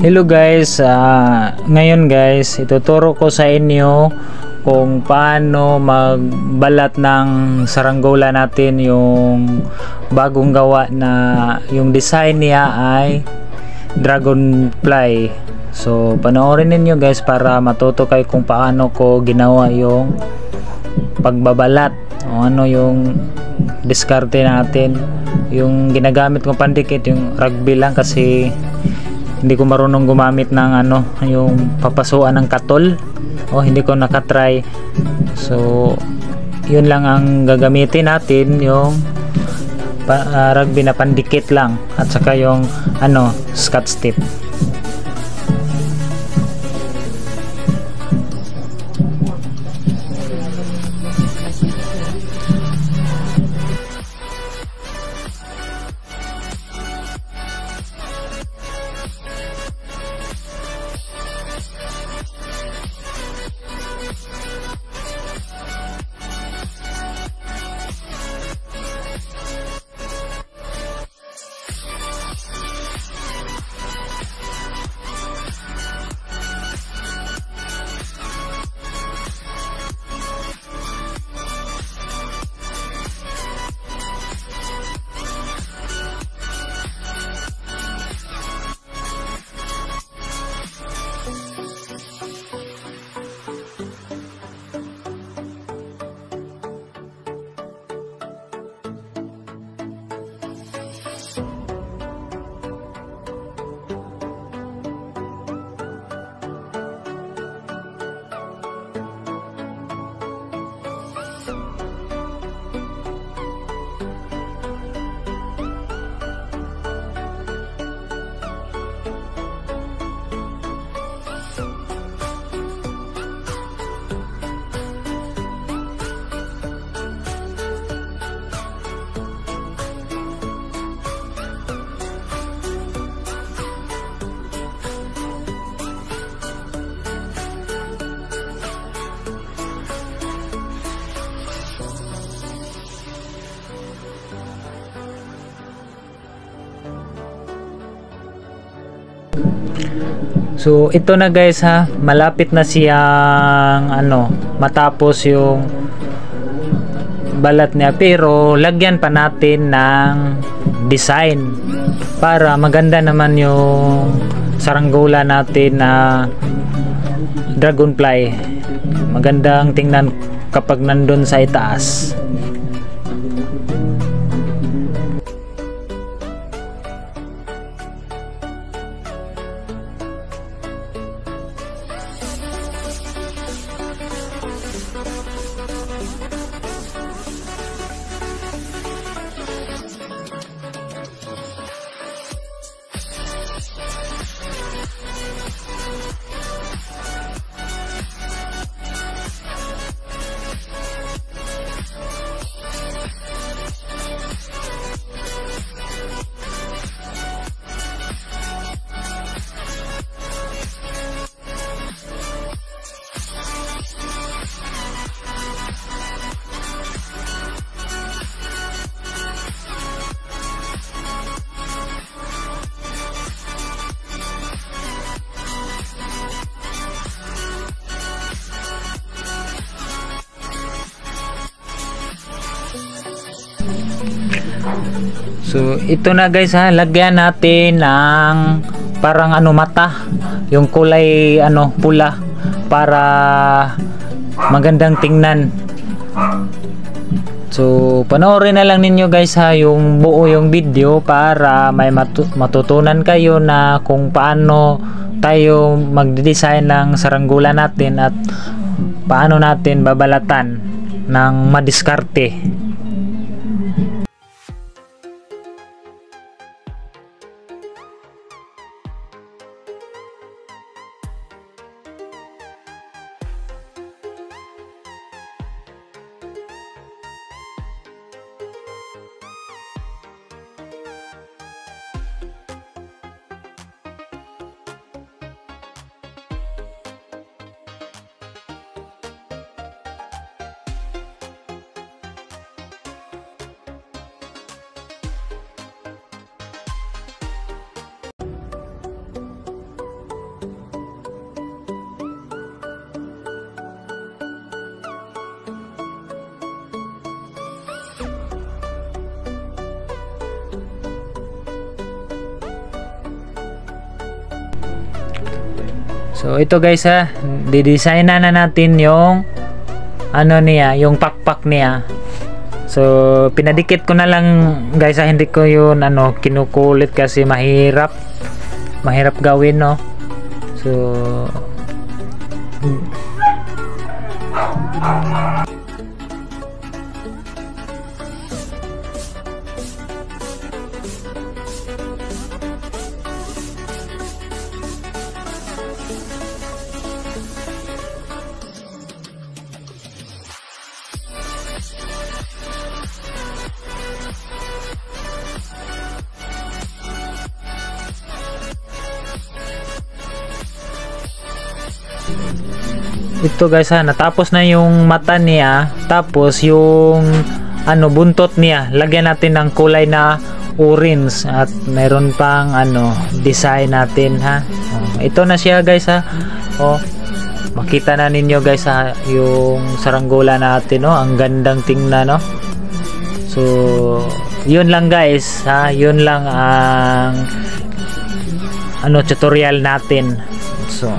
Hello guys, ngayon guys ituturo ko sa inyo kung paano magbalat ng saranggola natin, yung bagong gawa na yung design niya ay dragonfly. So panoorin ninyo guys para matuto kayo kung paano ko ginawa yung pagbabalat o ano yung diskarte natin. Yung ginagamit kong pandikit yung rugby lang kasi hindi ko marunong gumamit ng yung papasuan ng katol, o hindi ko nakatry. So yun lang ang gagamitin natin, yung rugby na pandikit lang at saka yung scotch tape. So ito na guys malapit na siyang matapos yung balat niya, pero lagyan pa natin ng design para maganda naman yung saranggola natin na dragonfly. Magandang tingnan kapag nandun sa itaas. So ito na guys lagyan natin ng parang mata, yung kulay pula para magandang tingnan. So panoorin na lang ninyo guys yung buo yung video para may matutunan kayo na kung paano tayo magde-design ng saranggola natin at paano natin babalatan ng madiskarte. So ito guys ha, didesign na natin yung ano niya, yung pakpak niya. So pinadikit ko na lang guys ha, hindi ko yun kinukulit kasi mahirap gawin, no. So ito guys ha, natapos na yung mata niya, tapos yung buntot niya, lagyan natin ng kulay na orange at meron pang design natin ha. Ito na siya guys ha. Makita na ninyo guys ha, yung saranggola natin, ang gandang tingnan, no. So yun lang guys ha, yun lang ang tutorial natin. So